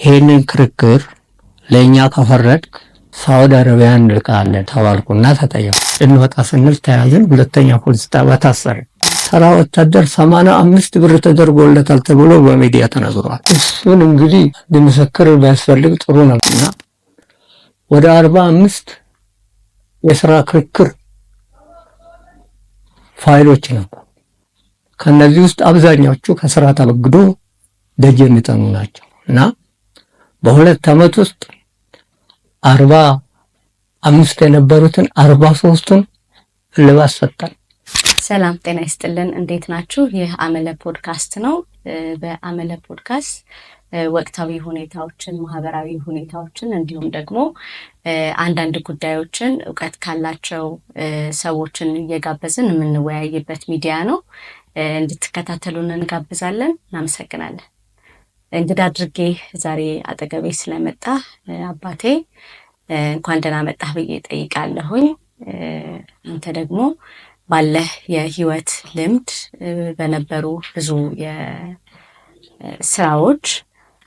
ይህንን ክርክር ለእኛ ከፈረድክ ሳውዲ አረቢያ እንልካለን ተባልኩና ተጠየቁ። እንወጣ ስንል ተያዝን። ሁለተኛ ፖሊስ ጣቢያ ታሰርን። ተራ ወታደር 85 ብር ተደርጎለታል ተብሎ በሚዲያ ተነግሯል። እሱን እንግዲህ ለምስክር ቢያስፈልግ ጥሩ ነውና ወደ 45 የሥራ ክርክር ፋይሎች ነበር። ከነዚህ ውስጥ አብዛኛዎቹ ከስራ ተበግዶ ደጅ የሚጠኑ ናቸው እና በሁለት ዓመት ውስጥ 45 የነበሩትን 43ቱን እልባት ሰጠን። ሰላም ጤና ይስጥልን። እንዴት ናችሁ? ይህ አመለ ፖድካስት ነው። በአመለ ፖድካስት ወቅታዊ ሁኔታዎችን፣ ማህበራዊ ሁኔታዎችን እንዲሁም ደግሞ አንዳንድ ጉዳዮችን እውቀት ካላቸው ሰዎችን እየጋበዝን የምንወያይበት ሚዲያ ነው። እንድትከታተሉን እንጋብዛለን። እናመሰግናለን። እንግዳ አድርጌ ዛሬ አጠገቤ ስለመጣ አባቴ እንኳን ደህና መጣህ ብዬ ጠይቃለሁኝ። አንተ ደግሞ ባለህ የህይወት ልምድ በነበሩ ብዙ የስራዎች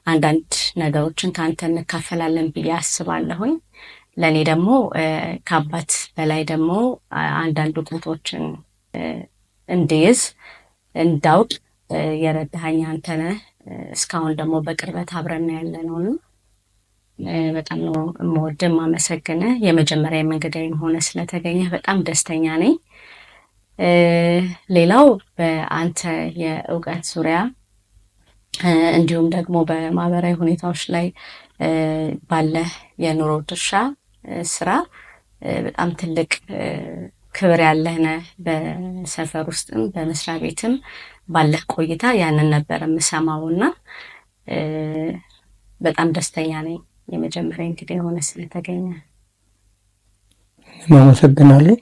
አንዳንድ ነገሮችን ከአንተ እንካፈላለን ብዬ አስባለሁኝ። ለእኔ ደግሞ ከአባት በላይ ደግሞ አንዳንድ እውቀቶችን እንድይዝ እንዳውቅ የረዳኸኝ አንተ ነህ። እስካሁን ደግሞ በቅርበት አብረን ያለነው በጣም ነው የምወድህ የማመሰግንህ። የመጀመሪያ መንገዳዬም ሆነ ስለተገኘህ በጣም ደስተኛ ነኝ። ሌላው በአንተ የእውቀት ዙሪያ እንዲሁም ደግሞ በማህበራዊ ሁኔታዎች ላይ ባለህ የኑሮ ድርሻ ስራ በጣም ትልቅ ክብር ያለህ ነህ። በሰፈር ውስጥም በመስሪያ ቤትም ባለህ ቆይታ ያንን ነበር የምሰማውና በጣም ደስተኛ ነኝ። የመጀመሪያ እንግዲህ የሆነ ስለተገኘ አመሰግናለሁ።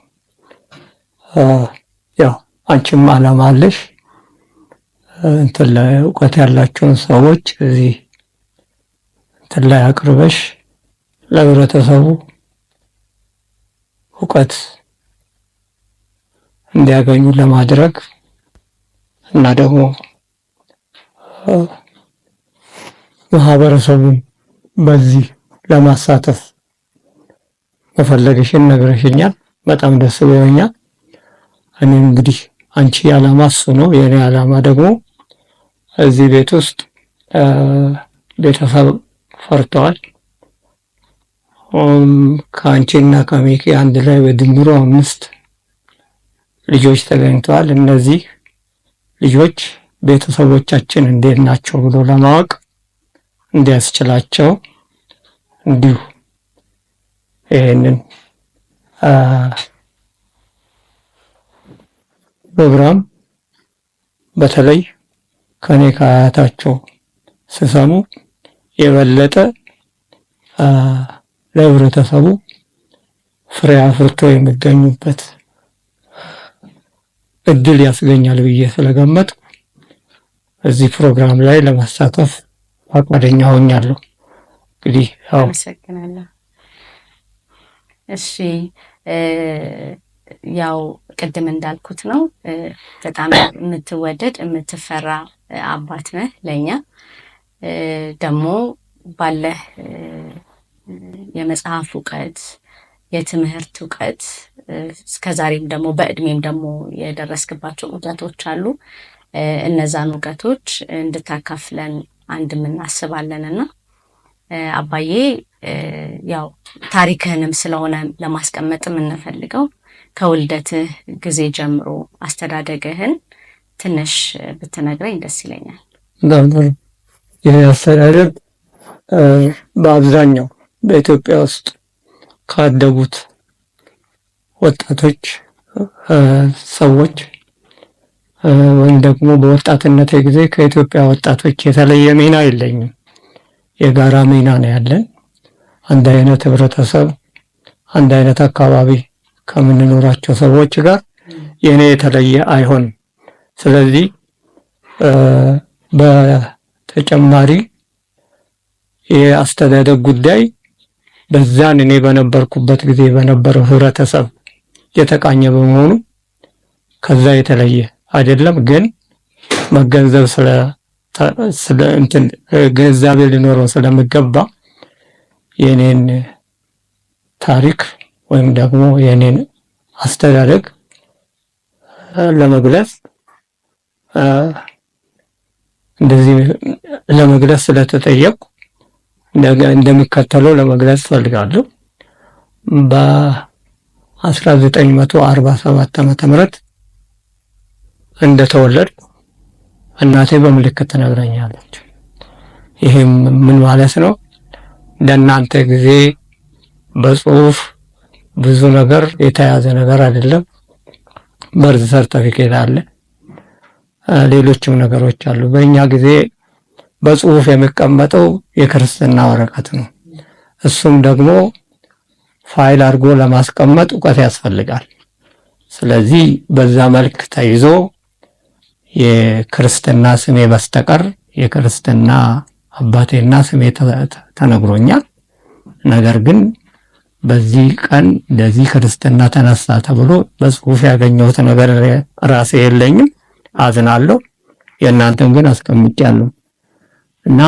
ያው አንቺም ዓላማ አለሽ። እንትን ላይ እውቀት ያላቸውን ሰዎች እዚህ እንትን ላይ አቅርበሽ ለህብረተሰቡ እውቀት እንዲያገኙ ለማድረግ እና ደግሞ ማህበረሰቡን በዚህ ለማሳተፍ መፈለግሽን ነግረሽኛል። በጣም ደስ ብሎኛል። እኔ እንግዲህ አንቺ ዓላማ እሱ ነው፣ የኔ ዓላማ ደግሞ እዚህ ቤት ውስጥ ቤተሰብ ፈርተዋል። ከአንቺና ከሚኪ አንድ ላይ በድምሩ 5 ልጆች ተገኝተዋል። እነዚህ ልጆች ቤተሰቦቻችን እንዴት ናቸው ብሎ ለማወቅ እንዲያስችላቸው እንዲሁ ይሄንን ፕሮግራም በተለይ ከኔ ከአያታቸው ስሰሙ የበለጠ ለህብረተሰቡ ፍሬ አፍርቶ የሚገኙበት እድል ያስገኛል ብዬ ስለገመትኩ እዚህ ፕሮግራም ላይ ለማሳተፍ ፈቃደኛ ሆኛለሁ። እንግዲህ አመሰግናለሁ። እሺ፣ ያው ቅድም እንዳልኩት ነው በጣም የምትወደድ የምትፈራ አባት ነህ ለኛ። ደግሞ ባለህ የመጽሐፍ እውቀት፣ የትምህርት እውቀት እስከዛሬም ደግሞ በእድሜም ደግሞ የደረስክባቸው እውቀቶች አሉ። እነዛን እውቀቶች እንድታካፍለን አንድ እናስባለንና አባዬ ያው ታሪክህንም ስለሆነ ለማስቀመጥ የምንፈልገው ከውልደትህ ጊዜ ጀምሮ አስተዳደግህን ትንሽ ብትነግረኝ ደስ ይለኛል። ይህ አስተዳደግ በአብዛኛው በኢትዮጵያ ውስጥ ካደጉት ወጣቶች ሰዎች ወይም ደግሞ በወጣትነት ጊዜ ከኢትዮጵያ ወጣቶች የተለየ ሚና የለኝም። የጋራ ሚና ነው ያለን። አንድ አይነት ህብረተሰብ፣ አንድ አይነት አካባቢ ከምንኖራቸው ሰዎች ጋር የኔ የተለየ አይሆንም። ስለዚህ በተጨማሪ የአስተዳደግ ጉዳይ በዛን እኔ በነበርኩበት ጊዜ በነበረው ህብረተሰብ የተቃኘ በመሆኑ ከዛ የተለየ አይደለም። ግን መገንዘብ ስለ እንትን ግንዛቤ ሊኖረው ስለሚገባ የኔን ታሪክ ወይም ደግሞ የኔን አስተዳደግ ለመግለጽ እንደዚህ ለመግለጽ ስለተጠየቁ እንደሚከተለው ለመግለጽ ፈልጋለሁ። በ1947 ዓመተ ምህረት እንደተወለድኩ እናቴ በምልክት ትነግረኛለች። ይሄም ምን ማለት ነው? ለእናንተ ጊዜ በጽሁፍ ብዙ ነገር የተያዘ ነገር አይደለም። በርዝ ሰርተፊኬት አለ፣ ሌሎችም ነገሮች አሉ። በእኛ ጊዜ በጽሁፍ የሚቀመጠው የክርስትና ወረቀት ነው። እሱም ደግሞ ፋይል አድርጎ ለማስቀመጥ እውቀት ያስፈልጋል። ስለዚህ በዛ መልክ ተይዞ የክርስትና ስሜ በስተቀር የክርስትና አባቴና ስሜ ተነግሮኛል። ነገር ግን በዚህ ቀን እንደዚህ ክርስትና ተነሳ ተብሎ በጽሁፍ ያገኘሁት ነገር ራሴ የለኝም። አዝናለሁ። የእናንተም ግን አስቀምጫለሁ እና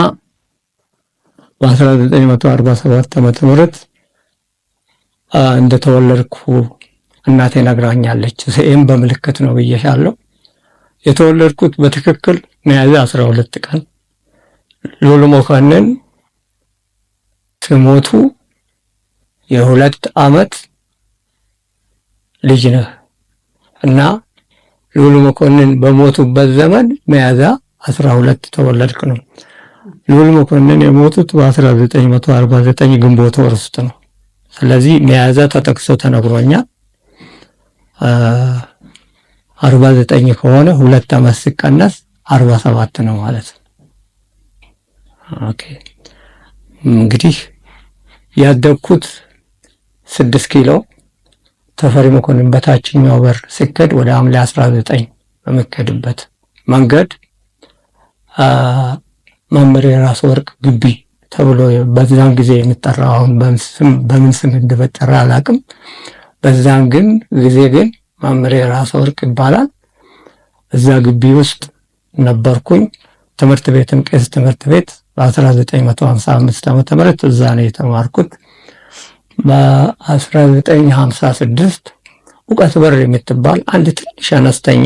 በ1947 ዓመተ ምህረት እንደተወለድኩ እናቴ ነግራኛለች። ስሜም በምልክት ነው ብዬሻለሁ። የተወለድኩት በትክክል ሚያዝያ 12 ቀን ሉሉ መኮንን ትሞቱ የ2 ዓመት ልጅ ነህ እና ሉሉ መኮንን በሞቱበት ዘመን ሚያዝያ 12 ተወለድኩ ነው። ሉሉ መኮንን የሞቱት በ1949 ግንቦት ወር ውስጥ ነው። ስለዚህ ሚያዝያ ተጠቅሶ ተነግሮኛል። 49 ከሆነ 2 ዓመት ሲቀነስ 47 ነው ማለት ነው። ኦኬ እንግዲህ ያደግኩት 6 ኪሎ ተፈሪ መኮንን በታችኛው በር ሲከድ ወደ ሐምሌ 19 በመከድበት መንገድ መምህር የራስ ወርቅ ግቢ ተብሎ በዛን ጊዜ የሚጠራው አሁን በምን ስም እንደተጠራ አላውቅም። በዛን ጊዜ ግን መምህር የራስ ወርቅ ይባላል። እዛ ግቢ ውስጥ ነበርኩኝ። ትምህርት ቤትም ቄስ ትምህርት ቤት በ1955 ዓመተ ምህረት እዛ ነው የተማርኩት። በ1956 እውቀት በር የምትባል አንድ ትንሽ አነስተኛ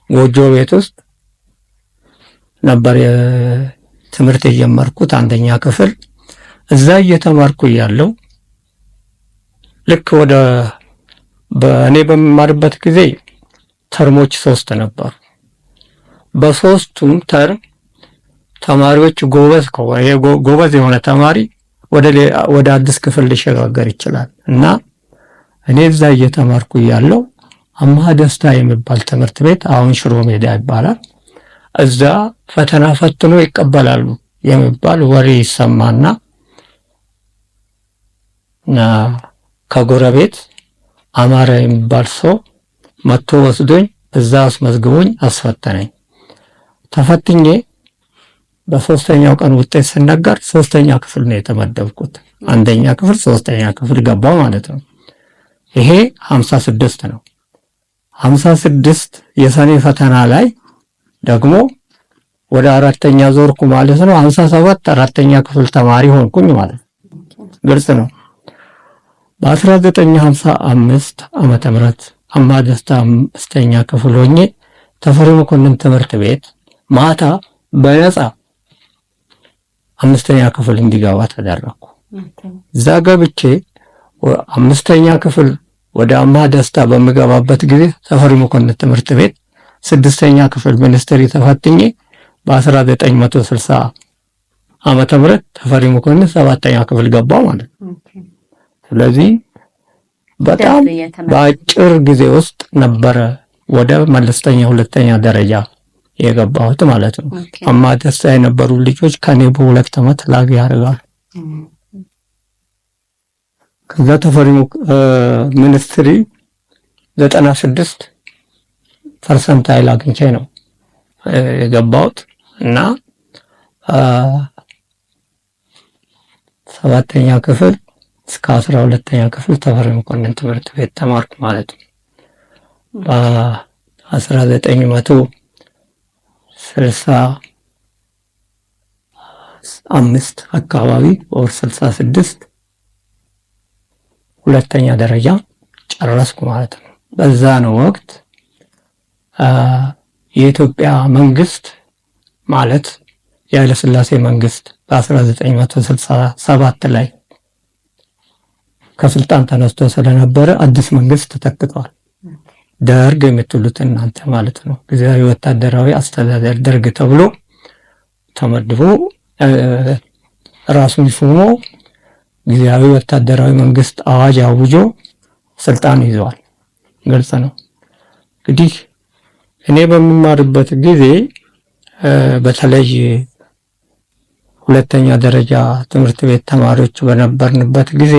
ጎጆ ቤት ውስጥ ነበር ትምህርት የጀመርኩት፣ አንደኛ ክፍል። እዛ እየተማርኩ ያለው ልክ ወደ በእኔ በመማርበት ጊዜ ተርሞች 3 ነበሩ። በሶስቱም ተርም ተማሪዎች ጎበዝ የሆነ ተማሪ ወደ አዲስ ክፍል ሊሸጋገር ይችላል እና እኔ እዛ እየተማርኩ ያለው አምሃ ደስታ የሚባል ትምህርት ቤት አሁን ሽሮ ሜዳ ይባላል። እዛ ፈተና ፈትኖ ይቀበላሉ የሚባል ወሬ ይሰማና ከጎረቤት አማራ የሚባል ሰው መጥቶ ወስዶኝ እዛ አስመዝግቦኝ አስፈተነኝ። ተፈትኜ በ3ኛው ቀን ውጤት ስነገር 3ኛ ክፍል ነው የተመደብኩት። አንደኛ ክፍል 3ኛ ክፍል ገባው ማለት ነው። ይሄ 56 ነው። 56 የሰኔ ፈተና ላይ ደግሞ ወደ 4ኛ ዞርኩ ማለት ነው። 57 4ኛ ክፍል ተማሪ ሆንኩኝ ማለት ነው። ግልጽ ነው። በ1955 ዓመተ ምህረት አምሃ ደስታ 5ኛ ክፍል ሆኜ ተፈሪ መኮንን ትምህርት ቤት ማታ በነፃ 5ኛ ክፍል እንዲገባ ተደረኩ። እዛ ገብቼ 5ኛ ክፍል ወደ አምሃ ደስታ በሚገባበት ጊዜ ተፈሪ መኮንን ትምህርት ቤት 6ኛ ክፍል ሚኒስትሪ ተፈትኜ በ1960 ዓመተ ምህረት ተፈሪ መኮንን 7ኛ ክፍል ገባው ማለት ነው። ስለዚህ በጣም በአጭር ጊዜ ውስጥ ነበረ ወደ መለስተኛ 2ኛ ደረጃ የገባሁት ማለት ነው። አምሃ ደስታ የነበሩ ልጆች ከኔ በ2 ዓመት ላግ ያደርጋሉ። ከዛ ተፈሪ ሚኒስትሪ 96% አግኝቼ ነው የገባሁት እና 7ኛ ክፍል እስከ 12ኛ ክፍል ተፈሪ መኮንን ትምህርት ቤት ተማርኩ ማለት ነው። በ1960 65 አካባቢ ወር 66 ሁለተኛ ደረጃ ጨረስኩ ማለት ነው። በዛ ነው ወቅት የኢትዮጵያ መንግስት ማለት የኃይለ ሥላሴ መንግስት በ1967 ላይ ከስልጣን ተነስቶ ስለነበረ አዲስ መንግስት ተተክቷል። ደርግ የምትሉት እናንተ ማለት ነው። ጊዜያዊ ወታደራዊ አስተዳደር ደርግ ተብሎ ተመድቦ ራሱን ሹሞ ጊዜያዊ ወታደራዊ መንግስት አዋጅ አውጆ ስልጣን ይዘዋል። ግልጽ ነው። እንግዲህ እኔ በምማርበት ጊዜ በተለይ ሁለተኛ ደረጃ ትምህርት ቤት ተማሪዎች በነበርንበት ጊዜ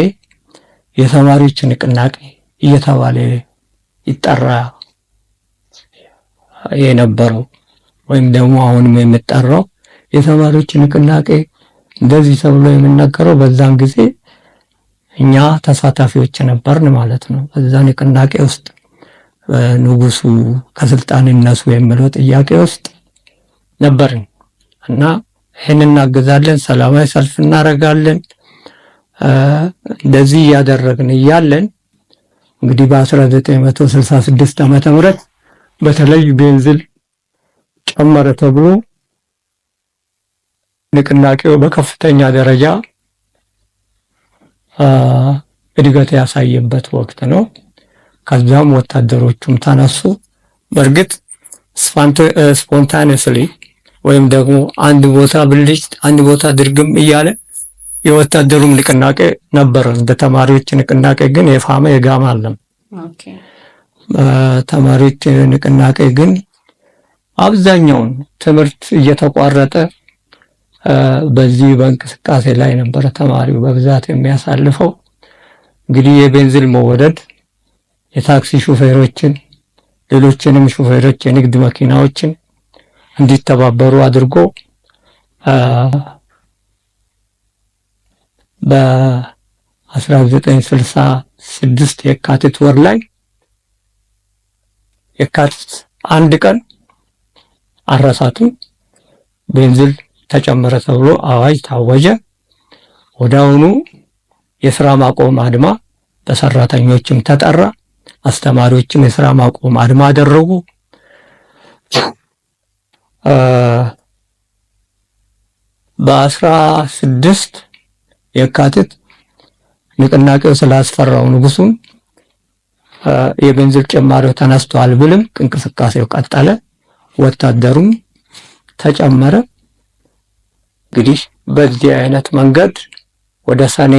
የተማሪዎች ንቅናቄ እየተባለ ይጠራ የነበረው ወይም ደግሞ አሁንም የሚጠራው የተማሪዎች ንቅናቄ እንደዚህ ተብሎ የሚነገረው በዛን ጊዜ እኛ ተሳታፊዎች ነበርን ማለት ነው። በዛ ንቅናቄ ውስጥ ንጉሱ ከስልጣን ይነሱ የሚለው ጥያቄ ውስጥ ነበርን እና ይህን እናግዛለን፣ ሰላማዊ ሰልፍ እናደርጋለን። እንደዚህ እያደረግን እያለን እንግዲህ በ1966 ዓመተ ምህረት በተለይ ቤንዚል ጨመረ ተብሎ ንቅናቄው በከፍተኛ ደረጃ እድገት ያሳየበት ወቅት ነው። ከዛም ወታደሮቹም ተነሱ። በእርግጥ ስፖንታኒየስሊ ወይም ደግሞ አንድ ቦታ ብልጭ አንድ ቦታ ድርግም እያለ የወታደሩም ንቅናቄ ነበር። እንደ ተማሪዎች ንቅናቄ ግን የፋመ የጋማ አለም። ተማሪዎች ንቅናቄ ግን አብዛኛውን ትምህርት እየተቋረጠ በዚህ በእንቅስቃሴ ላይ ነበረ ተማሪው በብዛት የሚያሳልፈው። እንግዲህ የቤንዚል መወደድ የታክሲ ሹፌሮችን፣ ሌሎችንም ሹፌሮች የንግድ መኪናዎችን እንዲተባበሩ አድርጎ በ1966 የካቲት ወር ላይ የካቲት አንድ ቀን አረሳቱን ቤንዚል ተጨመረ ተብሎ አዋጅ ታወጀ። ወዲያውኑ የሥራ ማቆም አድማ በሰራተኞችም ተጠራ። አስተማሪዎችም የሥራ ማቆም አድማ አደረጉ። በ16 የካቲት ንቅናቄው ስላስፈራው ንጉሱን የቤንዚል ጭማሪው ተነስቷል ብልም እንቅስቃሴው ቀጠለ። ወታደሩም ተጨመረ። እንግዲህ በዚህ አይነት መንገድ ወደ ሰኔ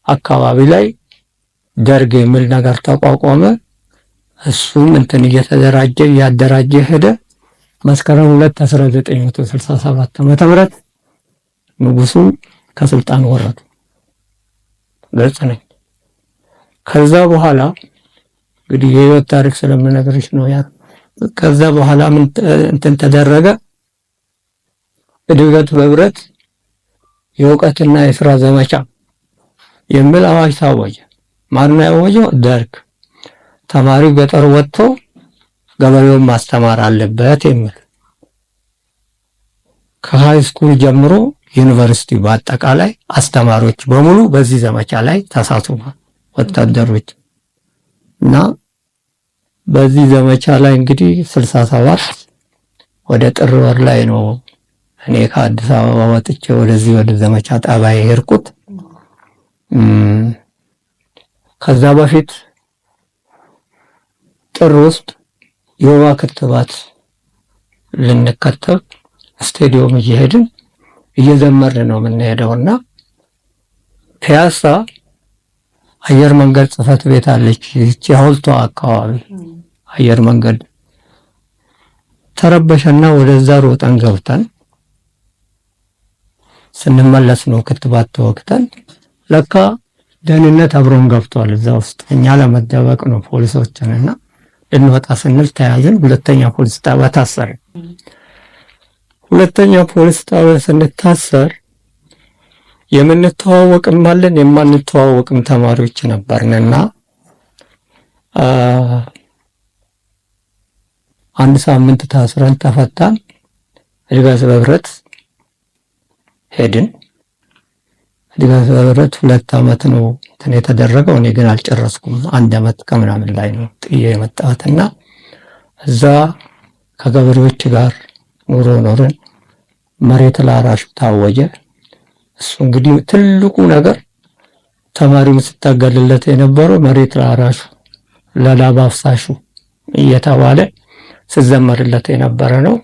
አካባቢ ላይ ደርግ የሚል ነገር ተቋቋመ። እሱም እንትን እየተደራጀ ያደራጀ ሄደ። መስከረም 2 1967 ዓመተ ምህረት ንጉሱ ከስልጣን ወረዱ። ግልጽ ነኝ። ከዛ በኋላ እንግዲህ የህይወት ታሪክ ስለምነግርሽ ነው ያ። ከዛ በኋላ ምን እንትን ተደረገ? እድገት በህብረት የእውቀትና የሥራ ዘመቻ የሚል አዋጅ ታወጀ። ማን ነው ያወጀው? ደርግ። ተማሪው ገጠር ወጥቶ ገበሬውን ማስተማር አለበት የሚል ከሃይ ስኩል ጀምሮ ዩኒቨርሲቲ በአጠቃላይ አስተማሪዎች በሙሉ በዚህ ዘመቻ ላይ ተሳትፈዋል። ወታደሮች እና በዚህ ዘመቻ ላይ እንግዲህ 67 ወደ ጥር ወር ላይ ነው እኔ ከአዲስ አበባ ወጥቼ ወደዚህ ወደ ዘመቻ ጣቢያ የሄድኩት። ከዛ በፊት ጥር ውስጥ የወባ ክትባት ልንከተብ ስቴዲየም እየሄድን እየዘመርን ነው የምንሄደውና ፒያሳ አየር መንገድ ጽሕፈት ቤት አለች። እቺ ሐውልቷ አካባቢ አየር መንገድ ተረበሸና ወደዛ ሮጠን ገብተን ስንመለስ ነው ክትባት ተወክተን ለካ ደህንነት አብሮን ገብቷል እዛ ውስጥ። እኛ ለመደበቅ ነው ፖሊሶችንና እንወጣ ስንል ተያዝን። ሁለተኛ ፖሊስ ጣቢያ ታሰረ። ሁለተኛ ፖሊስ ጣቢያ ስንታሰር የምንተዋወቅም አለን የማንተዋወቅም ተማሪዎች ነበርንና አንድ ሳምንት ታስረን ተፈታን። እድገት በህብረት ሄድን። ድጋፍ በህብረት 2 ዓመት ነው እንትን የተደረገው። እኔ ግን አልጨረስኩም። 1 ዓመት ከምናምን ላይ ነው ጥዬ የመጣሁትና እዛ ከገበሬዎች ጋር ኑሮ ኖርን። መሬት ላራሹ ታወጀ። እሱ እንግዲህ ትልቁ ነገር ተማሪው ስታገልለት የነበረው መሬት ላራሹ ለላብ አፍሳሹ እየተባለ ሲዘመርለት የነበረ ነው።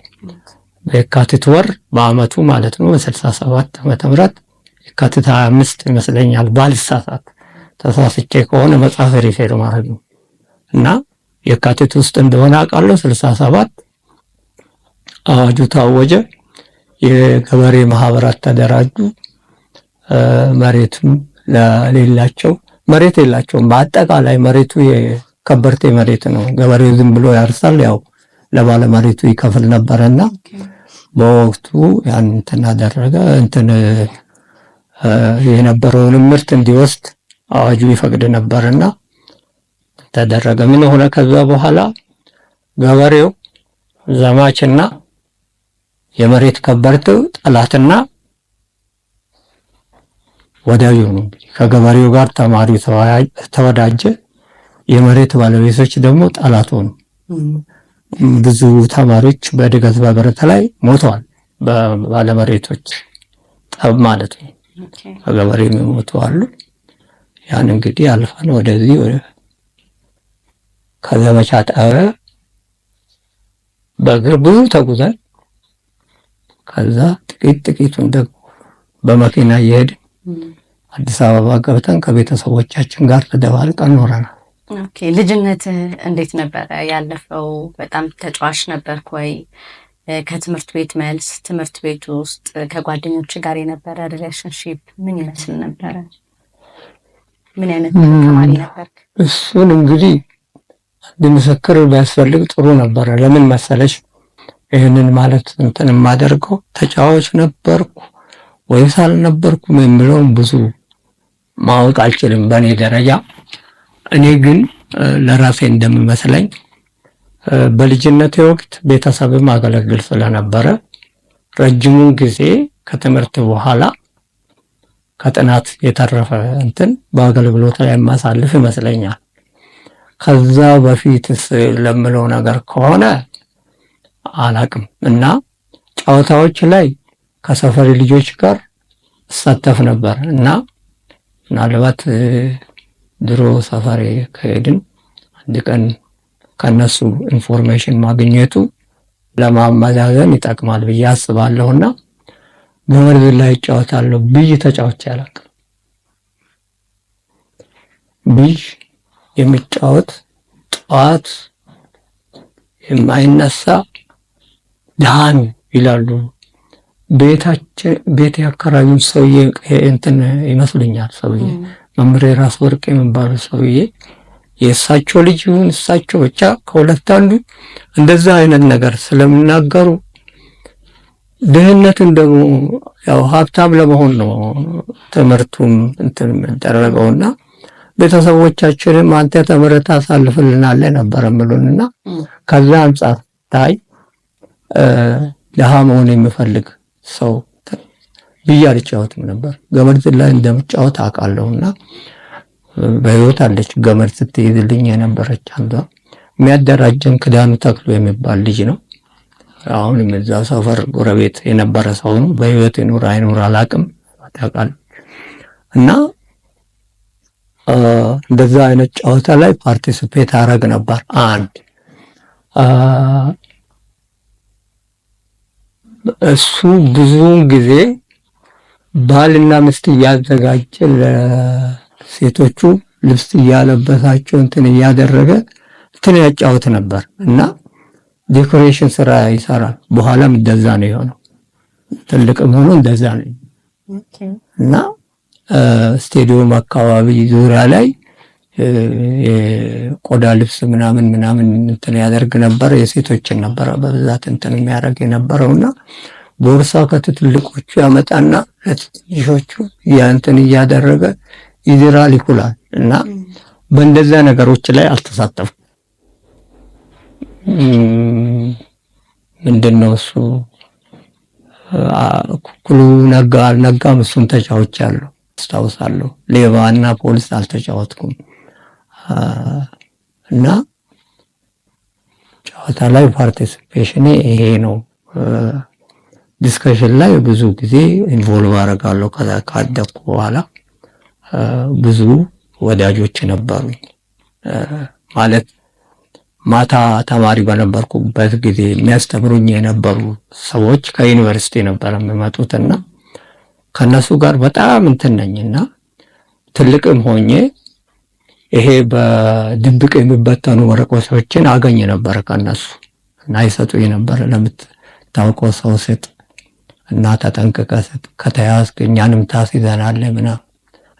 በየካቲት ወር በአመቱ ማለት ነው በ67 ዓመተ ምህረት የካቲት 25 ይመስለኛል ባልሳሳት፣ ተሳስቼ ከሆነ መጽሐፍ ሪፌር ማለት ነው እና የካቲት ውስጥ እንደሆነ አውቃለሁ። 67 አዋጁ ታወጀ። የገበሬ ማህበራት ተደራጁ። መሬትም ለሌላቸው መሬት የላቸውም። በአጠቃላይ መሬቱ የከበርቴ መሬት ነው። ገበሬው ዝም ብሎ ያርሳል፣ ያው ለባለ መሬቱ ይከፍል ነበርና በወቅቱ ያን እንትን አደረገ። እንትን የነበረውን ምርት እንዲወስድ አዋጁ ይፈቅድ ነበርና ተደረገ። ምን ሆነ? ከዛ በኋላ ገበሬው ዘማችና የመሬት ከበርቴው ጠላትና ወዳጁ ነው። እንግዲህ ከገበሬው ጋር ተማሪው ተወዳጀ። የመሬት ባለቤቶች ደግሞ ጠላት ሆኑ። ብዙ ተማሪዎች በድጋፍ በህብረት ላይ ሞተዋል። በባለመሬቶች ጠብ ማለት ነው። ከገበሬ የሚሞቱ አሉ። ያን እንግዲህ አልፈን ወደዚህ ከዘመቻ ጣቢያ በእግር ብዙ ተጉዘን ከዛ ጥቂቱን ደግሞ በመኪና እየሄድን አዲስ አበባ ገብተን ከቤተሰቦቻችን ጋር ተደባልቀን ኖረናል። ኦኬ። ልጅነት እንዴት ነበረ ያለፈው? በጣም ተጫዋች ነበርክ ወይ? ከትምህርት ቤት መልስ ትምህርት ቤት ውስጥ ከጓደኞች ጋር የነበረ ሪሌሽንሺፕ ምን ይመስል ነበረ? ምን አይነት ተማሪ ነበርክ? እሱን እንግዲህ አንድ ምስክር ቢያስፈልግ ጥሩ ነበረ። ለምን መሰለሽ ይህንን ማለት እንትን የማደርገው ተጫዋች ነበርኩ ወይስ አልነበርኩም የሚለውን ብዙ ማወቅ አልችልም በእኔ ደረጃ። እኔ ግን ለራሴ እንደምመስለኝ በልጅነቴ ወቅት ቤተሰብም አገለግል ስለነበረ ረጅሙን ጊዜ ከትምህርት በኋላ ከጥናት የተረፈ እንትን በአገልግሎት ላይ የማሳልፍ ይመስለኛል። ከዛ በፊትስ ለምለው ነገር ከሆነ አላቅም እና ጨዋታዎች ላይ ከሰፈሪ ልጆች ጋር እሳተፍ ነበር እና ምናልባት ድሮ ሰፈሬ ከሄድን አንድ ቀን ከነሱ ኢንፎርሜሽን ማግኘቱ ለማመዛዘን ይጠቅማል ብዬ አስባለሁና ገመድ ዝላይ እጫወታለሁ። ብይ ተጫውቼ አላውቅም። ብይ የሚጫወት ጠዋት የማይነሳ ደሃን ይላሉ። ቤት ያከራዩን ሰውዬ እንትን ይመስሉኛል። ሰውዬ መምሬ ራስ ወርቅ የሚባሉ ሰውዬ የእሳቸው ልጅ ይሁን እሳቸው ብቻ ከሁለት አንዱ እንደዛ አይነት ነገር ስለሚናገሩ ድህነትን ደግሞ ያው ሀብታም ለመሆን ነው ትምህርቱም እንትን የሚደረገውና ቤተሰቦቻችንም አንተ ተምረህ ታሳልፍልናለህ ነበር የሚሉንና ከዛ አንጻር ታይ ደሃ መሆን የሚፈልግ ሰው ብዬ አልጫወትም ነበር። ገመድ ዝላይ እንደምጫወት አውቃለሁና በህይወት አለች ገመድ ስትይዝልኝ የነበረች አንዷ። የሚያደራጀን ክዳኑ ተክሎ የሚባል ልጅ ነው። አሁንም እዛ ሰፈር ጎረቤት የነበረ ሰው ነው። በህይወት ይኑር አይኑር አላውቅም ታውቃለህ። እና እንደዛ አይነት ጨዋታ ላይ ፓርቲሲፔት አደረግ ነበር። አንድ እሱ ብዙውን ጊዜ ባልና ሚስት እያዘጋጀ ለሴቶቹ ልብስ እያለበሳቸው እንትን እያደረገ እንትን ያጫወት ነበር እና ዴኮሬሽን ስራ ይሰራል። በኋላም እንደዛ ነው የሆነው። ትልቅም ሆኖ እንደዛ ነው እና ስቴዲየም አካባቢ ዙሪያ ላይ የቆዳ ልብስ ምናምን እንትን ያደርግ ነበር። የሴቶችን ነበር በብዛት እንትን የሚያደርግ የነበረውና ቦርሳ ከትልቆቹ ያመጣና ለትንሾቹ እንትን እያደረገ ይድራል ይኩላል እና በእንደዛ ነገሮች ላይ አልተሳተፍኩም። ምንድነው እሱ ኩኩሉ ነጋ አልነጋም እሱን ተጫውቻለሁ አስታውሳለሁ። ሌባና ፖሊስ አልተጫወትኩም። እና ጨዋታ ላይ ፓርቲሲፔሽኔ ይሄ ነው። ዲስከሽን ላይ ብዙ ጊዜ ኢንቮልቭ አደርጋለሁ። ካደኩ በኋላ ብዙ ወዳጆች ነበሩኝ። ማለት ማታ ተማሪ በነበርኩበት ጊዜ የሚያስተምሩኝ የነበሩ ሰዎች ከዩኒቨርሲቲ ነበር የሚመጡትና ከነሱ ጋር በጣም እንትን ነኝና ትልቅም ሆኜ ይሄ በድብቅ የሚበተኑ ወረቀቶችን አገኝ ነበር ከነሱ እና ይሰጡኝ ነበር። ለምታውቀው ሰው ስጥ እና ተጠንቅቀህ ስጥ፣ ከተያዝክ እኛንም ታስይዘናለህ ምናምን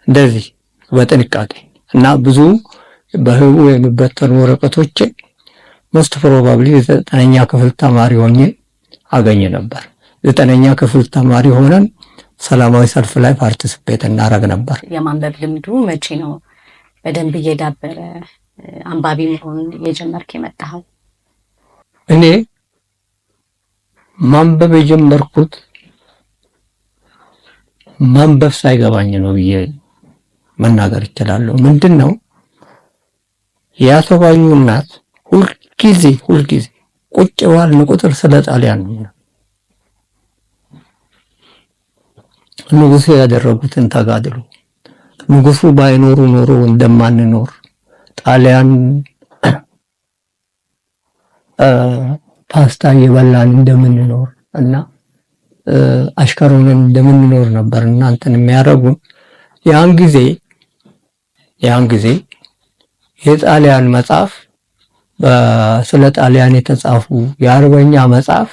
እንደዚህ በጥንቃቄ እና ብዙ በህቡ የሚበተኑ ወረቀቶችን ሞስት ፕሮባብሊ 9ኛ ክፍል ተማሪ ሆኜ አገኝ ነበር። 9ኛ ክፍል ተማሪ ሆነን ሰላማዊ ሰልፍ ላይ ፓርቲሲፔት እናደርግ ነበር። የማንበብ ልምዱ መቼ ነው በደንብ እየዳበረ አንባቢ መሆን የጀመርክ የመጣኸው? እኔ ማንበብ የጀመርኩት ማንበብ ሳይገባኝ ነው ብዬ መናገር እችላለሁ። ምንድነው ያሰባኙ እናት ሁልጊዜ ቁጭ ባልን ቁጥር ስለ ጣሊያን ነው ንጉሱ ያደረጉትን ተጋድሎ ንጉሱ ባይኖሩ ኖሮ እንደማንኖር ጣሊያን ፓስታ እየበላን እንደምንኖር እና አሽከሮንን እንደምንኖር ነበር እናንተን የሚያደርጉን። ያን ጊዜ የጣሊያን መጽሐፍ ስለ ጣሊያን የተጻፉ የአርበኛ መጽሐፍ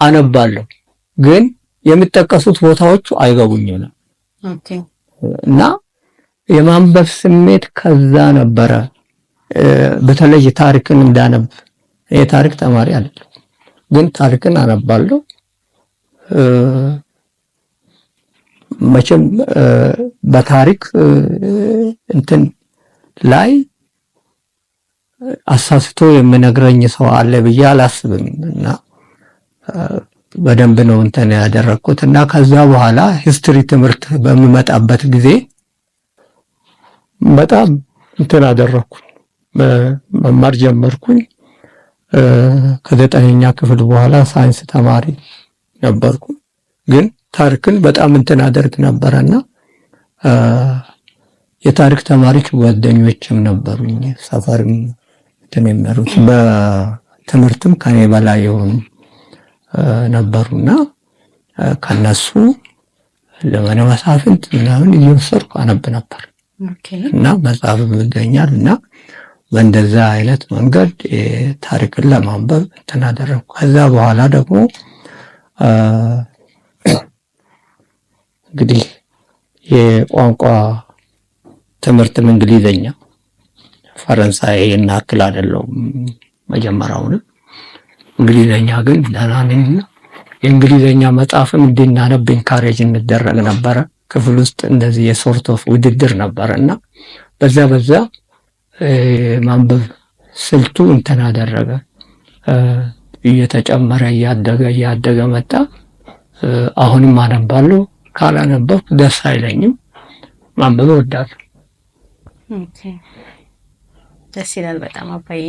አነባለሁ፣ ግን የሚጠቀሱት ቦታዎቹ አይገቡኝም። እና የማንበብ ስሜት ከዛ ነበረ። በተለይ ታሪክን እንዳነብ የታሪክ ተማሪ አይደለም፣ ግን ታሪክን አነባለሁ። መቼም በታሪክ እንትን ላይ አሳስቶ የሚነግረኝ ሰው አለ ብዬ አላስብም እና በደንብ ነው እንትን ያደረኩት። እና ከዛ በኋላ ሂስትሪ ትምህርት በሚመጣበት ጊዜ በጣም እንትን አደረኩ፣ መማር ጀመርኩኝ። ከ9ኛ ክፍል በኋላ ሳይንስ ተማሪ ነበርኩ፣ ግን ታሪክን በጣም እንትን አደርግ ነበርና የታሪክ ተማሪ ጓደኞችም ነበሩኝ፣ ሰፈርም እንትን የሚያሩት በትምህርትም ከኔ በላይ የሆኑ ነበሩና ከነሱ ለማነ መሳፍንት ምናምን እየወሰድኩ አነብ ነበር። እና መጽሐፍ ይገኛል እና በእንደዛ አይነት መንገድ ታሪክን ለማንበብ እንትን አደረኩ። ከዛ በኋላ ደግሞ እንግዲህ የቋንቋ ትምህርትም እንግሊዘኛ፣ ፈረንሳይ እናክል አይደለም መጀመሪያውንም እንግሊዘኛ ግን ደህና ነኝና የእንግሊዘኛ መጽሐፍም እንድናነብ ኢንካሬጅ እንደረግ ነበረ። ክፍል ውስጥ እንደዚህ የሶርት ኦፍ ውድድር ነበርና በዛ ማንበብ ስልቱ እንትን አደረገ፣ እየተጨመረ እያደገ መጣ። አሁንም አነባለሁ፣ ካላነበብኩ ደስ አይለኝም። ማንበብ እወዳለሁ። ኦኬ፣ ደስ ይላል በጣም አባዬ።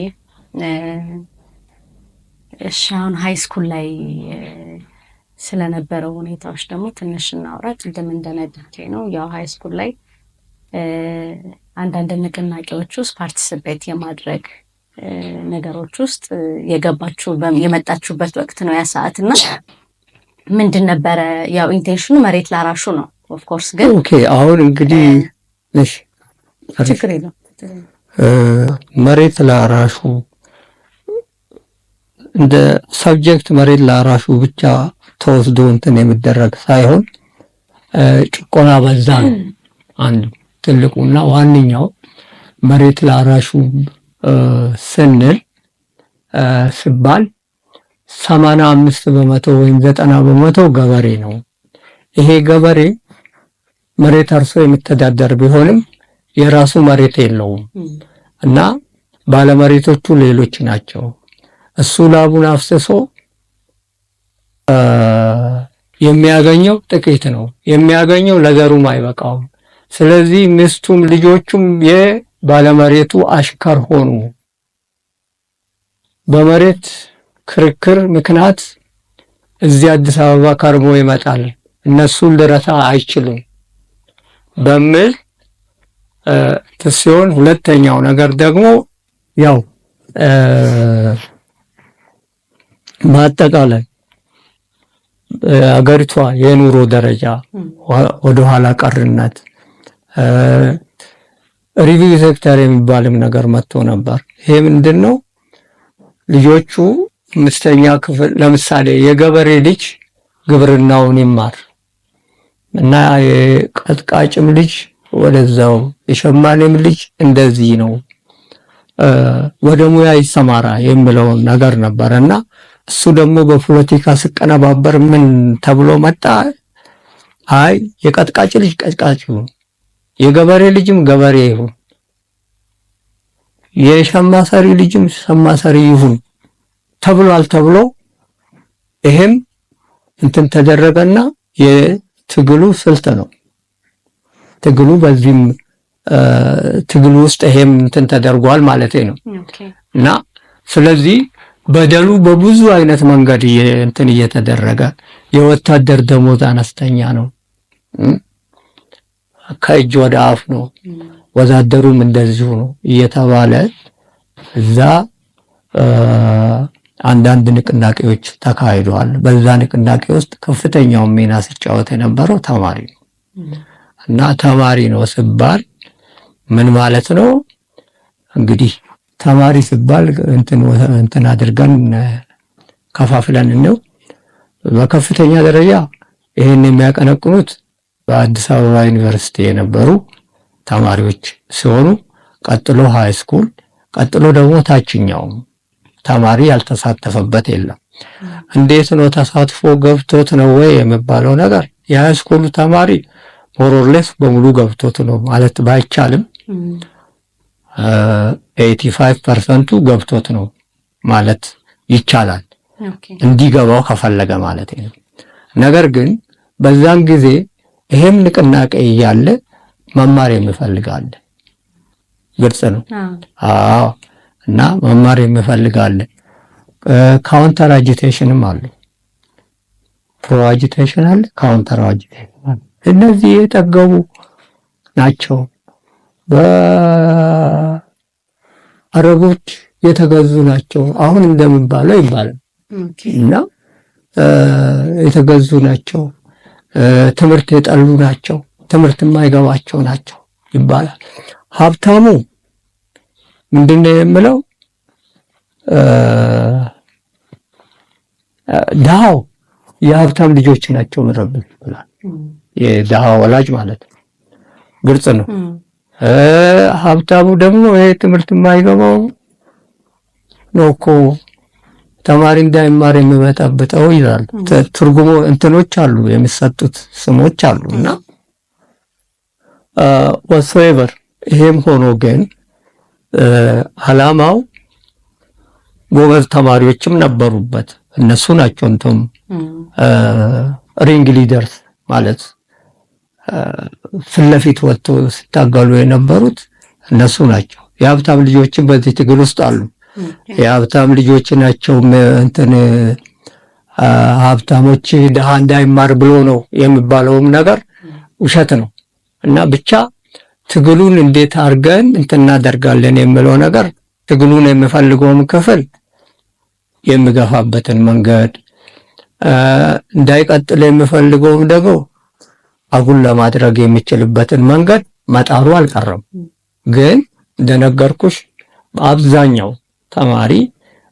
እሺ፣ አሁን ሃይ ስኩል ላይ ስለነበረው ሁኔታዎች ደግሞ ትንሽ እናውራ። ቅድም እንደነገርከኝ ነው ያው ሃይ ስኩል ላይ አንዳንድ ንቅናቄዎች ውስጥ ፓርቲሲፔት የማድረግ ነገሮች ውስጥ የመጣችሁበት ወቅት ነው ያ ሰዓትና ምንድን ነበረ? ያው ኢንቴንሽኑ መሬት ላራሹ ነው ኦፍ ኮርስ። ግን ኦኬ፣ አሁን እንግዲህ እሺ፣ ችግር የለም። መሬት ላራሹ እንደ ሰብጀክት መሬት ላራሹ ብቻ ተወስዶ እንትን የሚደረግ ሳይሆን ጭቆና በዛ ነው አንዱ ትልቁና ዋነኛው። መሬት ላራሹ ስንል ሲባል 85% ወይም 90% ገበሬ ነው። ይሄ ገበሬ መሬት አርሶ የሚተዳደር ቢሆንም የራሱ መሬት የለውም እና ባለመሬቶቹ ሌሎች ናቸው። እሱ ላቡን አፍስሶ የሚያገኘው ጥቂት ነው። የሚያገኘው ለዘሩም አይበቃውም። ስለዚህ ሚስቱም ልጆቹም የባለመሬቱ አሽከር ሆኑ። በመሬት ክርክር ምክንያት እዚህ አዲስ አበባ ከርሞ ይመጣል፣ እነሱን ልረታ አይችሉም በሚል ሲሆን፣ ሁለተኛው ነገር ደግሞ ያው በአጠቃላይ አገሪቷ የኑሮ ደረጃ ወደ ኋላ ቀርነት ሪቪው ሴክተር የሚባልም ነገር መጥቶ ነበር። ይሄ ምንድነው? ልጆቹ አምስተኛ ክፍል ለምሳሌ የገበሬ ልጅ ግብርናውን ይማር እና የቀጥቃጭም ልጅ ወደዛው የሸማኔም ልጅ እንደዚህ ነው ወደ ሙያ ይሰማራ የሚለው ነገር ነበርና እሱ ደግሞ በፖለቲካ ሲቀነባበር ምን ተብሎ መጣ? አይ የቀጥቃጭ ልጅ ቀጥቃጭ ይሁን፣ የገበሬ ልጅም ገበሬ ይሁን፣ የሸማሰሪ ልጅም ሸማሰሪ ይሁን ተብሏል ተብሎ ይሄም እንትን ተደረገና የትግሉ ስልት ነው። ትግሉ በዚህም ትግሉ ውስጥ ይሄም እንትን ተደርጓል ማለት ነው። እና ስለዚህ በደሉ በብዙ አይነት መንገድ እንትን እየተደረገ የወታደር ደሞዝ አነስተኛ ነው፣ ከእጅ ወደ አፍ ነው፣ ወዛደሩም እንደዚሁ ነው እየተባለ እዛ አንዳንድ ንቅናቄዎች ተካሂደዋል። በዛ ንቅናቄ ውስጥ ከፍተኛውን ሚና ሲጫወት የነበረው ተማሪ ነው። እና ተማሪ ነው ሲባል ምን ማለት ነው? እንግዲህ ተማሪ ሲባል እንትን አድርገን ከፋፍለን ነው። በከፍተኛ ደረጃ ይሄን የሚያቀነቅኑት በአዲስ አበባ ዩኒቨርሲቲ የነበሩ ተማሪዎች ሲሆኑ ቀጥሎ ሃይ ስኩል፣ ቀጥሎ ደግሞ ታችኛው ተማሪ ያልተሳተፈበት የለም። እንዴት ነው ተሳትፎ ገብቶት ነው ወይ የሚባለው ነገር የሃይ ስኩሉ ተማሪ ሞሮሌስ በሙሉ ገብቶት ነው ማለት ባይቻልም 85% ገብቶት ነው ማለት ይቻላል። እንዲገባው ከፈለገ ማለት ነው። ነገር ግን በዛን ጊዜ ይሄም ንቅናቄ እያለ መማር የሚፈልጋል፣ ግልጽ ነው። አዎ። እና መማር የሚፈልጋል። ካውንተር አጂቴሽንም አለ፣ ፕሮ አጂቴሽን አለ፣ ካውንተር አጂቴሽን አለ። እነዚህ የጠገቡ ናቸው። በአረቦች የተገዙ ናቸው። አሁን እንደሚባለው ይባላል እና የተገዙ ናቸው። ትምህርት የጠሉ ናቸው። ትምህርት የማይገባቸው ናቸው ይባላል። ሀብታሙ ምንድነው የሚለው? ድሃው የሀብታም ልጆች ናቸው ምረብት ይላል። የድሃ ወላጅ ማለት ነው። ግልጽ ነው። ሀብታሙ ደግሞ ይሄ ትምህርት የማይገባው ነው እኮ ተማሪ እንዳይማር የሚበጣበጠው ይላል። ትርጉሙ እንትኖች አሉ፣ የሚሰጡት ስሞች አሉና whatsoever ይሄም ሆኖ ግን አላማው ጎበዝ ተማሪዎችም ነበሩበት። እነሱ ናቸው እንቶም ሪንግ ሊደርስ ማለት ፍለፊት ወጥቶ ሲታገሉ የነበሩት እነሱ ናቸው። የሀብታም ልጆችም በዚህ ትግል ውስጥ አሉ። የሀብታም ልጆች ናቸው እንትን ሀብታሞች ድሃ እንዳይማር ብሎ ነው የሚባለውም ነገር ውሸት ነው። እና ብቻ ትግሉን እንዴት አድርገን እንትን እናደርጋለን የሚለው ነገር ትግሉን የሚፈልገውም ክፍል የሚገፋበትን መንገድ እንዳይቀጥል የሚፈልገውም ደግሞ አጉል ለማድረግ የሚችልበትን መንገድ መጣሩ አልቀረም። ግን እንደነገርኩሽ አብዛኛው ተማሪ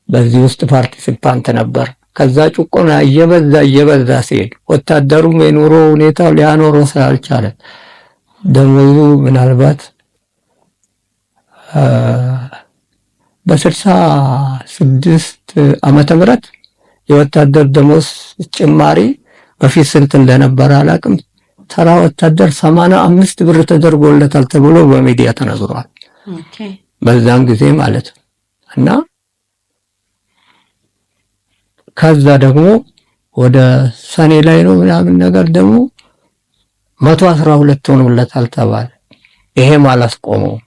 በዚህ ውስጥ ፓርቲሲፓንት ነበር። ከዛ ጭቆና እየበዛ ሲሄድ ወታደሩም የኑሮ ሁኔታው ሊያኖረው ስላልቻለ ደሞዙ ምናልባት በ66 ዓመተ ምህረት የወታደር ደሞዝ ጭማሪ በፊት ስንት እንደነበረ አላውቅም። ተራ ወታደር 85 ብር ተደርጎለታል ተብሎ በሚዲያ ተነግሯል። በዛን ጊዜ ማለት ነው። እና ከዛ ደግሞ ወደ ሰኔ ላይ ነው ምናምን ነገር ደግሞ 112 ሆኖለታል ተባለ። ይሄም አላስቆመውም።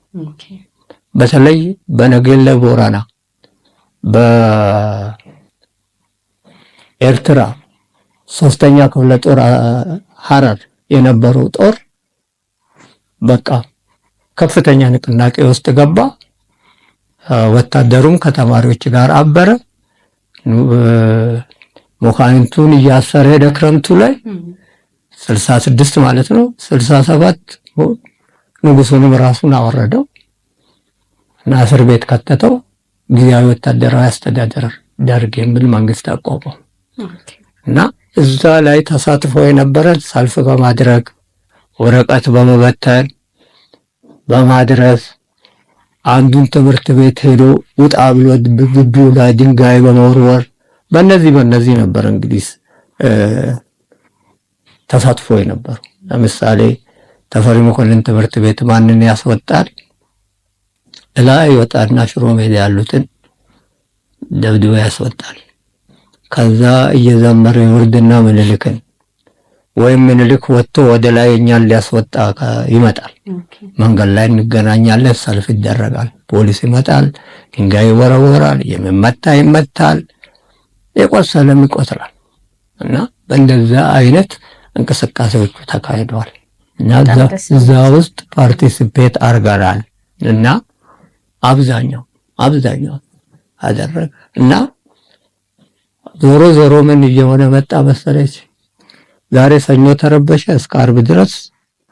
በተለይ በነገሌ ቦረና በኤርትራ 3ኛ ክፍለ ጦር ሐረር የነበረው ጦር በቃ ከፍተኛ ንቅናቄ ውስጥ ገባ። ወታደሩም ከተማሪዎች ጋር አበረ። መኳንንቱን እያሰረ ሄደ። ክረምቱ ላይ 66 ማለት ነው 67 ንጉሱንም ራሱን አወረደው እና እስር ቤት ከተተው። ጊዜያዊ ወታደራዊ አስተዳደር ደርግ የሚል መንግስት አቋቋመ እና እዛ ላይ ተሳትፎ የነበረ ሰልፍ በማድረግ ወረቀት በመበተን በማድረስ አንዱን ትምህርት ቤት ሄዶ ውጣ ብሎ ግቢው ላይ ድንጋይ በመወርወር በእነዚህ ነበር እንግዲህ ተሳትፎ የነበሩ። ለምሳሌ ተፈሪ መኮንን ትምህርት ቤት ማንን ያስወጣል? ላይ ይወጣና ሽሮ ሜዳ ያሉትን ደብድቦ ያስወጣል። ከዛ እየዘመረ ይወርድና ምኒልክን ወይም ምኒልክ ወጥቶ ወደ ላይ እኛን ሊያስወጣ ይመጣል። መንገድ ላይ እንገናኛለን፣ ሰልፍ ይደረጋል። ፖሊስ ይመጣል፣ ድንጋይ ይወረወራል፣ የሚመታ ይመታል፣ የቆሰለም ይቆስላል። እና በእንደዛ አይነት እንቅስቃሴዎቹ ተካሂደዋል እና እዛ ውስጥ ፓርቲሲፔት አድርገናል እና አብዛኛው አደረገ እና ዞሮ ምን እየሆነ መጣ መሰለች? ዛሬ ሰኞ ተረበሸ፣ እስከ ዓርብ ድረስ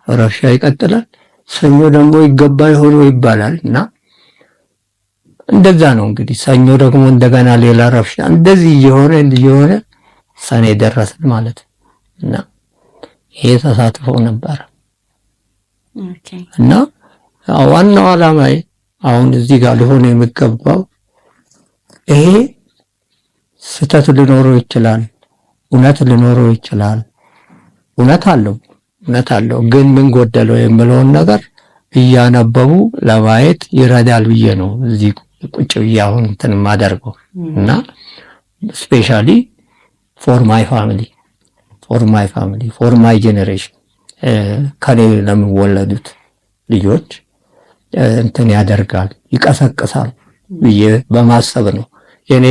ረብሻ ይቀጥላል። ሰኞ ደግሞ ይገባ ይሆን ይባላል እና እንደዛ ነው እንግዲህ። ሰኞ ደግሞ እንደገና ሌላ ረብሻ፣ እንደዚህ እየሆነ ሰኔ ደረስን ማለት እና ይሄ ተሳትፎ ነበር እና ዋናው ዓላማዬ አሁን እዚህ ጋር ሊሆን የሚገባው ይሄ ስህተት ሊኖረው ይችላል፣ እውነት ሊኖረው ይችላል። እውነት አለው ግን ምን ጎደለው የሚለውን ነገር እያነበቡ ለማየት ይረዳል ብዬ ነው እዚህ ቁጭ ብዬ አሁን እንትን ማደርገው እና ስፔሻሊ ፎር ማይ ፋሚሊ ፎር ማይ ጄኔሬሽን ከኔ ለሚወለዱት ልጆች እንትን ያደርጋል፣ ይቀሰቅሳል ብዬ በማሰብ ነው የኔ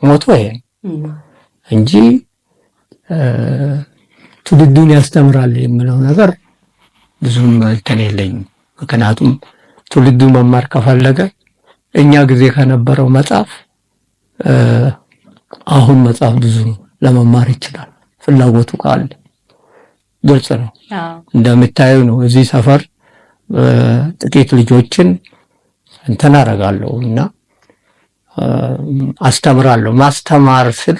ሞቶ ይሄ እንጂ ትውልዱን ያስተምራል የሚለው ነገር ብዙም እንትን የለኝም። ምክንያቱም ትውልዱ መማር ከፈለገ እኛ ጊዜ ከነበረው መጽሐፍ አሁን መጽሐፍ ብዙ ለመማር ይችላል፣ ፍላጎቱ ካለ ግልጽ ነው። እንደምታዩ ነው እዚህ ሰፈር ጥቂት ልጆችን እንትን አደርጋለሁ እና አስተምራለሁ። ማስተማር ስል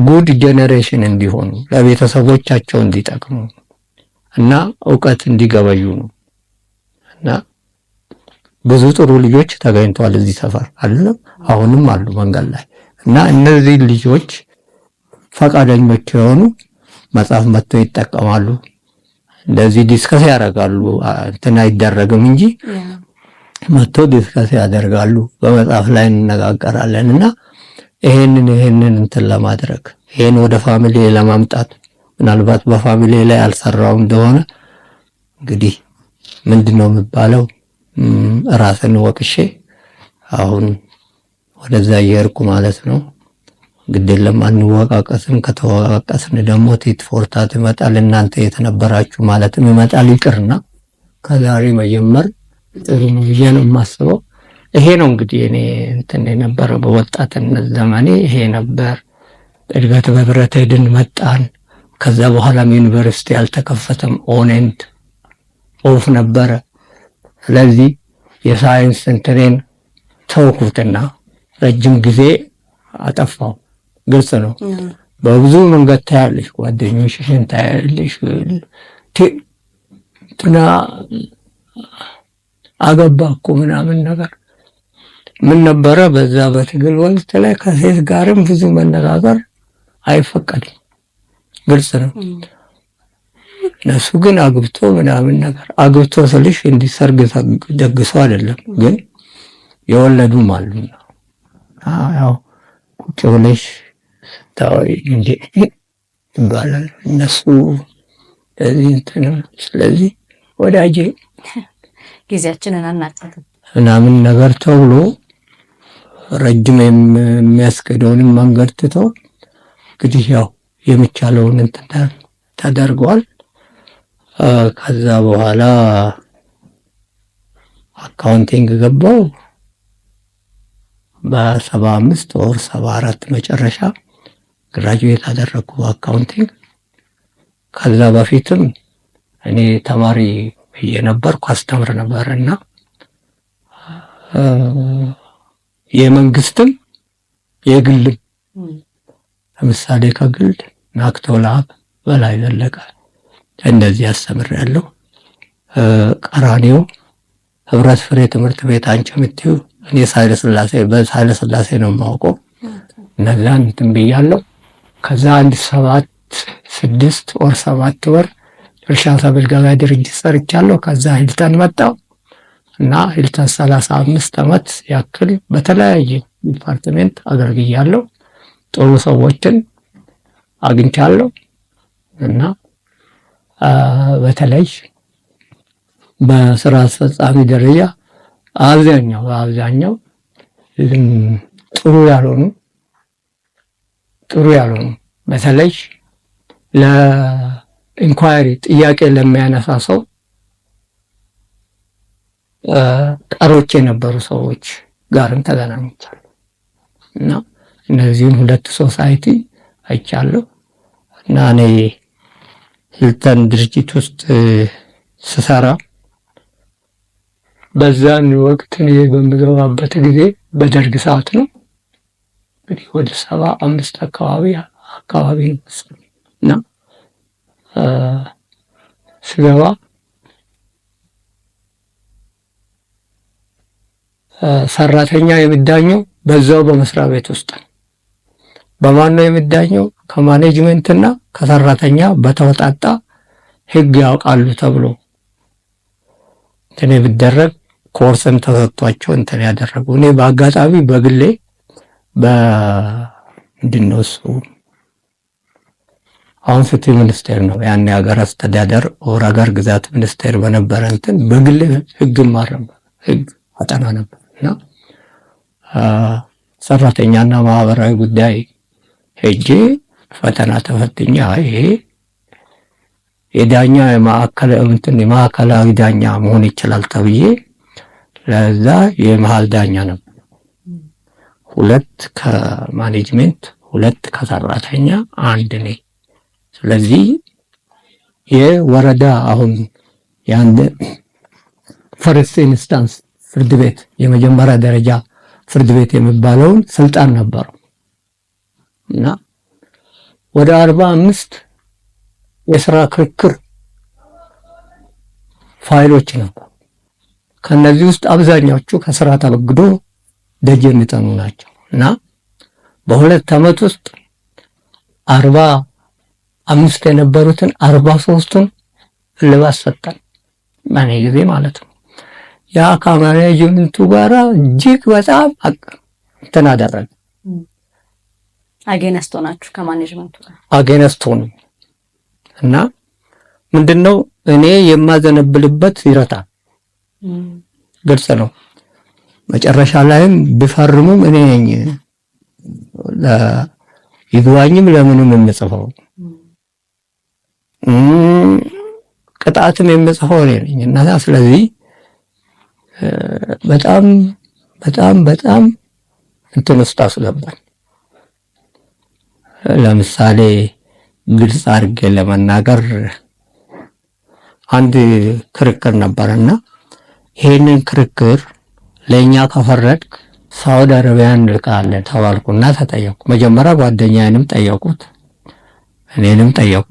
ጉድ ጄኔሬሽን እንዲሆኑ ለቤተሰቦቻቸው እንዲጠቅሙ እና ዕውቀት እንዲገበዩ ነው እና ብዙ ጥሩ ልጆች ተገኝተዋል እዚህ ሰፈር አይደለም፣ አሁንም አሉ መንገድ ላይ እና እነዚህ ልጆች ፈቃደኞች የሆኑ መጽሐፍ መጥተው ይጠቀማሉ። እንደዚህ ዲስከስ ያደርጋሉ፣ እንትን አይደረግም እንጂ መጥተው ዲስከስ ያደርጋሉ። በመጽሐፍ ላይ እንነጋገራለን እና ይሄንን እንትን ለማድረግ ይሄን ወደ ፋሚሊ ለማምጣት ምናልባት በፋሚሊ ላይ አልሰራው እንደሆነ እንግዲህ ምንድነው የሚባለው ራስን ወቅሼ አሁን ወደዛ እየሄድኩ ማለት ነው። ግዴለም አንወቃቀስም፣ ከተወቃቀስን ደግሞ ቲት ፎርታት ይመጣል፣ እናንተ የተነበራችሁ ማለትም ይመጣል። ይቅርና ከዛሬ መጀመር ጥሩ ነው ብዬ ነው የማስበው። ይሄ ነው እንግዲህ እኔ እንትን የነበረው በወጣትነት ዘመኔ ይሄ ነበር። እድገት በብረት ሄድን መጣን። ከዛ በኋላም ዩኒቨርሲቲ አልተከፈተም፣ ኦን ኤንድ ኦፍ ነበረ። ስለዚህ የሳይንስ እንትኔን ተውኩትና ረጅም ጊዜ አጠፋው። ግልጽ ነው። በብዙ መንገድ ታያለሽ፣ ጓደኞችሽን ታያለሽ። ትና አገባ እኮ ምናምን ነገር ምን ነበረ በዛ በትግል ወቅት ላይ ከሴት ጋርም ብዙ መነጋገር አይፈቀድም። ግልጽ ነው። እነሱ ግን አግብቶ ምናምን ነገር አግብቶ ስልሽ እንዲሰርግ ደግሶ አይደለም ግን የወለዱም አሉና ያው ቁጭ ብለሽ ታዊ እንዴ ይባላል እነሱ ለዚህ እንትን። ስለዚህ ወዳጄ ጊዜያችንን አናጥፍም ምናምን ነገር ተብሎ ረጅም የሚያስገደውንም መንገድ ትተው እንግዲህ ያው የሚቻለውን እንትን ተደርጓል። ከዛ በኋላ አካውንቲንግ ገባው በ75 ወር 74 መጨረሻ ግራጁዌት አደረኩ አካውንቲንግ። ከዛ በፊትም እኔ ተማሪ የነበርኩ አስተምር ነበርና የመንግስትም የግልም ለምሳሌ ከግል ናክቶላብ በላይ ዘለቀ እንደዚህ አስተምሬያለሁ። ቀራኒዮ ህብረት ፍሬ ትምህርት ቤት አንቺ የምትይው እኔ በኃይለ ሥላሴ ነው የማውቀው። እነዛን እንትን ብያለሁ። ከዛ 6 ወር 7 ወር እርሻ ሰብል ገበያ ድርጅት ሰርቻለሁ። ከዛ ሂልተን መጣሁ እና ሂልተን 35 ዓመት ያክል በተለያየ ዲፓርትሜንት አገልግያለሁ። ጥሩ ሰዎችን አግኝቻለሁ እና በተለይ በስራ አስፈጻሚ ደረጃ አብዛኛው ጥሩ ያልሆኑ በተለይ ለኢንኳይሪ ጥያቄ ለሚያነሳ ሰው ቀሮች የነበሩ ሰዎች ጋርም ተገናኝቻለሁ እና እነዚህም ሁለት ሶሳይቲ አይቻለሁ እና እኔ ሂልተን ድርጅት ውስጥ ስሰራ በዛን ወቅት እኔ በምገባበት ጊዜ በደርግ ሰዓት ነው እንግዲህ ወደ 75 አካባቢ እና ስገባ ሰራተኛ የሚዳኘው በዛው በመስሪያ ቤት ውስጥ በማን ነው የሚዳኘው? ከማኔጅመንት እና ከሰራተኛ በተወጣጣ ህግ ያውቃሉ ተብሎ እኔ ብደረግ ኮርስም ተሰጥቷቸው እንትን ያደረጉ። እኔ በአጋጣሚ በግሌ ምንድነው እሱ አሁን ፍትህ ሚኒስቴር ነው ያን የሀገር አስተዳደር ወር ሀገር ግዛት ሚኒስቴር በነበረ እንትን በግሌ ህግ አጠና ነበር እና ሰራተኛና ማህበራዊ ጉዳይ ሄጄ ፈተና ተፈትኛ ይሄ የዳኛ የማዕከላዊ ዳኛ መሆን ይችላል ተብዬ ለዛ የመሃል ዳኛ ነበር። 2 ከማኔጅመንት 2 ከሰራተኛ 1 ነኝ። ስለዚህ የወረዳ አሁን የአንድ ፈርስት ኢንስታንስ ፍርድ ቤት የመጀመሪያ ደረጃ ፍርድ ቤት የሚባለውን ስልጣን ነበረው እና ወደ 45 የሥራ ክርክር ፋይሎች ነበሩ። ከነዚህ ውስጥ አብዛኛዎቹ ከስራ ተበግዶ ደጅ የሚጠኑ ናቸው እና በ2 ዓመት ውስጥ 45 የነበሩትን 43ቱን እልባት ሰጠን በእኔ ጊዜ ማለት ነው። ያ ከማኔጅመንቱ ጋራ እጅግ በጣም እንትን አደረገ። አጌነስቶ ናችሁ ከማኔጅመንቱ ጋር? አጌነስቶ ነው እና ምንድነው እኔ የማዘነብልበት ይረታል። ግልጽ ነው። መጨረሻ ላይም ቢፈርሙም እኔ ነኝ ይግባኝም ለምንም የምጽፈው ቅጣትም የምጽፈው እኔ ነኝ እና ስለዚህ በጣም እንትን ውስጥ አስገባኝ። ለምሳሌ ግልጽ አድርጌ ለመናገር አንድ ክርክር ነበርና ይሄንን ክርክር ለኛ ከፈረድክ ሳውዲ አረቢያ እንልካለን ተባልኩና ተጠየቁ። መጀመሪያ ጓደኛዬንም ጠየቁት፣ እኔንም ጠየቁ።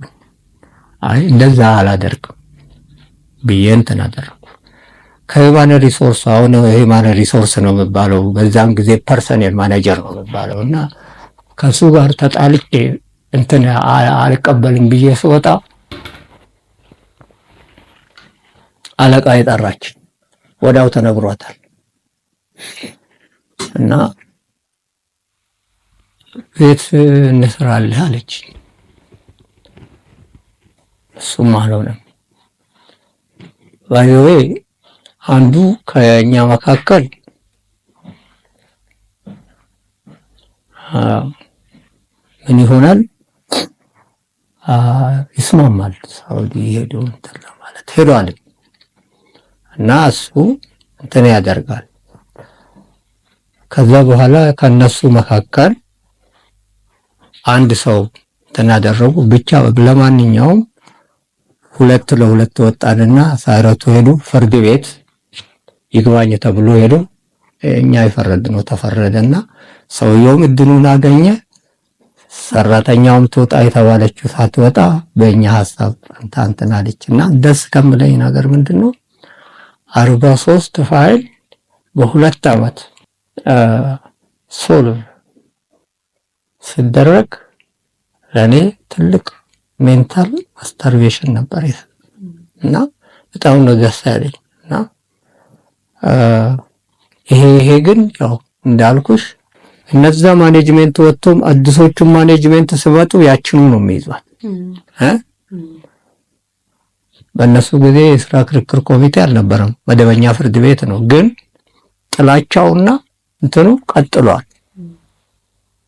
አይ እንደዛ አላደርግም ብዬ እንትን አደረኩ። ከሂውማን ሪሶርስ አሁን ሂውማን ሪሶርስ ነው የሚባለው፣ በዛም ጊዜ ፐርሰኔል ማኔጀር ነው የሚባለው እና ከሱ ጋር ተጣልቼ እንትን አልቀበልም ብዬ ስወጣ አለቃ የጠራች ወዲያው ተነግሯታል እና ቤት እንስራልህ አለች። እሱም አልሆነም። ባይዘዌ አንዱ ከኛ መካከል ምን ይሆናል ይስማማል። ሳውዲ ሄዶ እንትን ማለት ሄዷል እና እሱ እንትን ያደርጋል። ከዛ በኋላ ከነሱ መካከል አንድ ሰው እንትን ያደረጉ ብቻ ለማንኛውም 2-2 ወጣንና ሳይረቱ ሄዱ። ፍርድ ቤት ይግባኝ ተብሎ ሄዱ። እኛ የፈረድነው ተፈረደና ሰውየውም እድሉን አገኘ። ሰራተኛውም ትወጣ የተባለችው ሳትወጣ በእኛ ሐሳብ እንትን አለችና ደስ ከምለኝ ነገር ምንድነው 43 ፋይል በ2 ዓመት ሶልቭ ሲደረግ ለኔ ትልቅ ሜንታል ማስተርቤሽን ነበር እና በጣም ነው ደስ ያለኝ። እና ይሄ ግን ያው እንዳልኩሽ እነዛ ማኔጅመንት ወጥቶም አዲሶቹ ማኔጅመንት ሲመጡ ያችኑ ነው የሚይዟት። በእነሱ ጊዜ የስራ ክርክር ኮሚቴ አልነበረም፣ መደበኛ ፍርድ ቤት ነው። ግን ጥላቻውና እንትኑ ቀጥሏል።